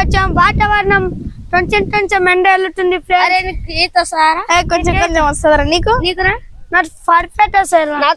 కొంచెం వాతావరణం కొంచెం ఎండ వెళ్తుంది కొంచెం వస్తుందా నీకు నాకు పర్ఫెక్ట్ వస్తుంది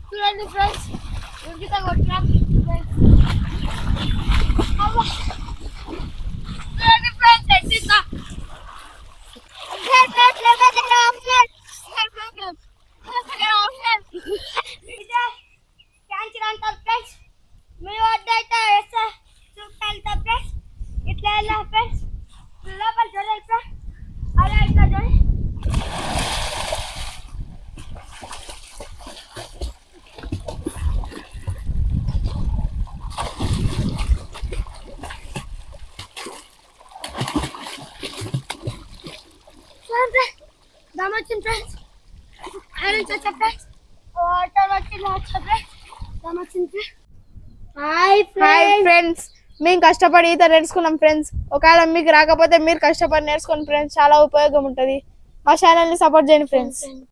చూడండి ఫ్రెండ్స్ ఉరికిత కొట్టినా చూడండి ఫ్రెండ్స్ ఎట్టిస్తా క్యాన్సర్ అంటారు ఫ్రెండ్స్ మీ వద్ద అయితే వేస్తే చూపెళ్తా ఫ్రెండ్స్ ఇట్లా వెళ్ళా ఫ్రెండ్స్ లోపల చూడాలి ఫ్రెండ్స్ అలా ఇట్లా చూడండి Damasin friends, iron chacha friends, water watching water friends, damasin friends. Hi friends, మేము కష్టపడి ఈత నేర్చుకున్నాం ఫ్రెండ్స్. ఒకవేళ మీకు రాకపోతే మీరు కష్టపడి నేర్చుకోండి ఫ్రెండ్స్, చాలా ఉపయోగం ఉంటుంది. మా ఛానల్ ని సపోర్ట్ చేయండి ఫ్రెండ్స్.